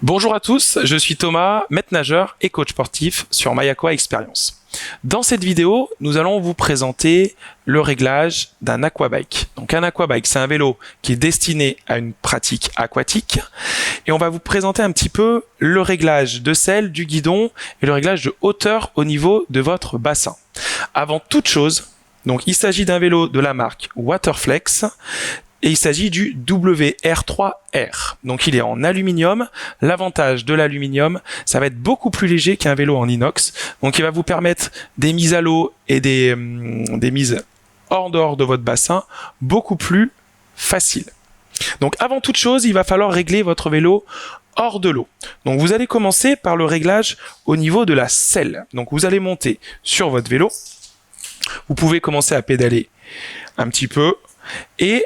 Bonjour à tous, je suis Thomas, maître nageur et coach sportif sur MyAqua Experience. Dans cette vidéo, nous allons vous présenter le réglage d'un aquabike. Donc un aquabike, c'est un vélo qui est destiné à une pratique aquatique. Et on va vous présenter un petit peu le réglage de selle, du guidon et le réglage de hauteur au niveau de votre bassin. Avant toute chose, donc il s'agit d'un vélo de la marque Waterflex. Et il s'agit du WR3R. Donc il est en aluminium. L'avantage de l'aluminium, ça va être beaucoup plus léger qu'un vélo en inox. Donc il va vous permettre des mises à l'eau et des mises hors dehors de votre bassin beaucoup plus faciles. Donc avant toute chose, il va falloir régler votre vélo hors de l'eau. Donc vous allez commencer par le réglage au niveau de la selle. Donc vous allez monter sur votre vélo. Vous pouvez commencer à pédaler un petit peu et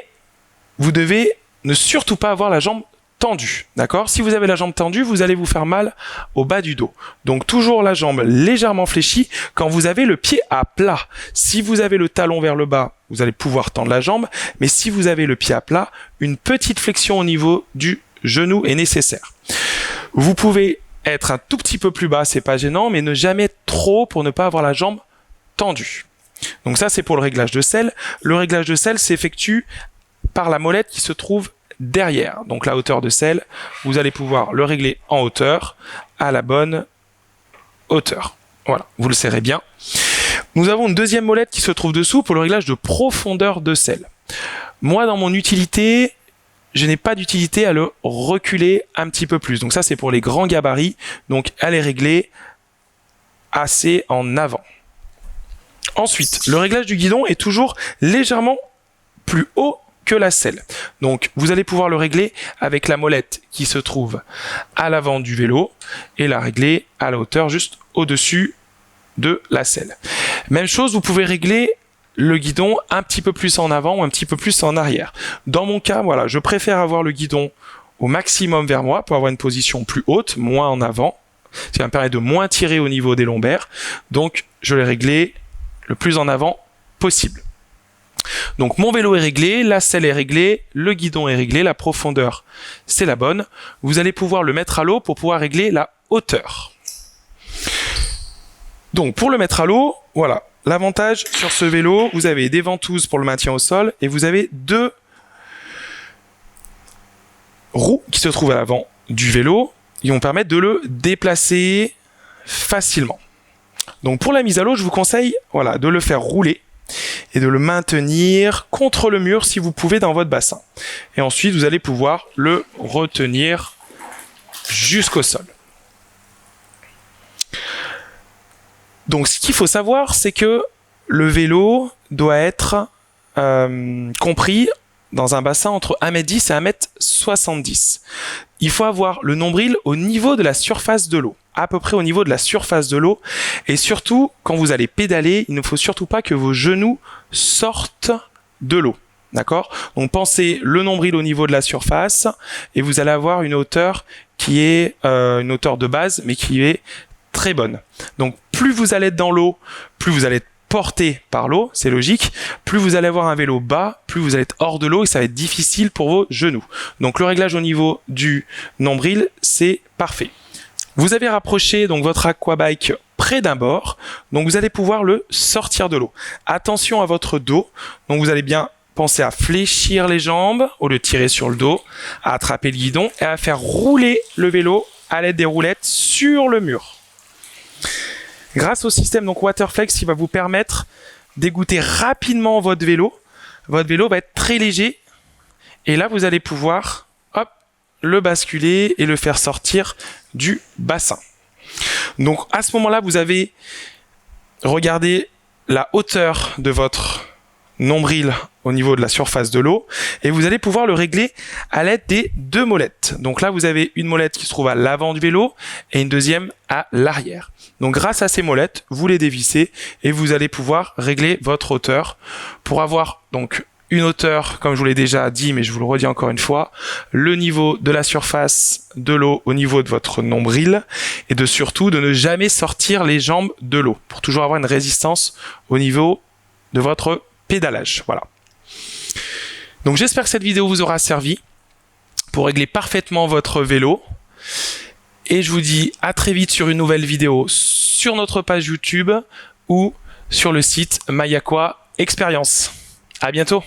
vous devez ne surtout pas avoir la jambe tendue, d'accord? Si vous avez la jambe tendue, vous allez vous faire mal au bas du dos. Donc toujours la jambe légèrement fléchie quand vous avez le pied à plat. Si vous avez le talon vers le bas, vous allez pouvoir tendre la jambe, mais si vous avez le pied à plat, une petite flexion au niveau du genou est nécessaire. Vous pouvez être un tout petit peu plus bas, c'est pas gênant, mais ne jamais être trop pour ne pas avoir la jambe tendue. Donc ça, c'est pour le réglage de selle. Le réglage de selle s'effectue par la molette qui se trouve derrière. Donc la hauteur de selle, vous allez pouvoir le régler en hauteur, à la bonne hauteur. Voilà, vous le serrez bien. Nous avons une deuxième molette qui se trouve dessous pour le réglage de profondeur de selle. Moi, dans mon utilité, je n'ai pas d'utilité à le reculer un petit peu plus. Donc ça, c'est pour les grands gabarits. Donc elle est réglée assez en avant. Ensuite, le réglage du guidon est toujours légèrement plus haut que la selle. Donc vous allez pouvoir le régler avec la molette qui se trouve à l'avant du vélo et la régler à la hauteur juste au-dessus de la selle. Même chose, vous pouvez régler le guidon un petit peu plus en avant ou un petit peu plus en arrière. Dans mon cas, voilà, je préfère avoir le guidon au maximum vers moi pour avoir une position plus haute, moins en avant. Ça me permet de moins tirer au niveau des lombaires. Donc je l'ai réglé le plus en avant possible. Donc mon vélo est réglé, la selle est réglée, le guidon est réglé, la profondeur c'est la bonne. Vous allez pouvoir le mettre à l'eau pour pouvoir régler la hauteur. Donc pour le mettre à l'eau, voilà, l'avantage sur ce vélo, vous avez des ventouses pour le maintien au sol et vous avez deux roues qui se trouvent à l'avant du vélo qui vont permettre de le déplacer facilement. Donc pour la mise à l'eau, je vous conseille voilà, de le faire rouler et de le maintenir contre le mur si vous pouvez dans votre bassin. Et ensuite, vous allez pouvoir le retenir jusqu'au sol. Donc, ce qu'il faut savoir, c'est que le vélo doit être compris dans un bassin entre 1m10 et 1m70. Il faut avoir le nombril au niveau de la surface de l'eau, à peu près au niveau de la surface de l'eau. Et surtout, quand vous allez pédaler, il ne faut surtout pas que vos genoux sortent de l'eau. D'accord? Donc pensez le nombril au niveau de la surface et vous allez avoir une hauteur qui est une hauteur de base, mais qui est très bonne. Donc plus vous allez être dans l'eau, plus vous allez être porté par l'eau, c'est logique, plus vous allez avoir un vélo bas, plus vous allez être hors de l'eau et ça va être difficile pour vos genoux. Donc le réglage au niveau du nombril, c'est parfait. Vous avez rapproché donc votre aquabike près d'un bord, donc vous allez pouvoir le sortir de l'eau. Attention à votre dos, donc vous allez bien penser à fléchir les jambes au lieu de tirer sur le dos, à attraper le guidon et à faire rouler le vélo à l'aide des roulettes sur le mur. Grâce au système donc Waterflex qui va vous permettre d'égoutter rapidement votre vélo va être très léger et là vous allez pouvoir hop, le basculer et le faire sortir du bassin. Donc à ce moment-là, vous avez regardé la hauteur de votre nombril au niveau de la surface de l'eau et vous allez pouvoir le régler à l'aide des deux molettes. Donc là, vous avez une molette qui se trouve à l'avant du vélo et une deuxième à l'arrière. Donc grâce à ces molettes, vous les dévissez et vous allez pouvoir régler votre hauteur pour avoir donc une hauteur, comme je vous l'ai déjà dit, mais je vous le redis encore une fois, le niveau de la surface de l'eau au niveau de votre nombril et surtout de ne jamais sortir les jambes de l'eau pour toujours avoir une résistance au niveau de votre pédalage. Voilà. Donc j'espère que cette vidéo vous aura servi pour régler parfaitement votre vélo et je vous dis à très vite sur une nouvelle vidéo sur notre page YouTube ou sur le site My Aqua Experience. À bientôt.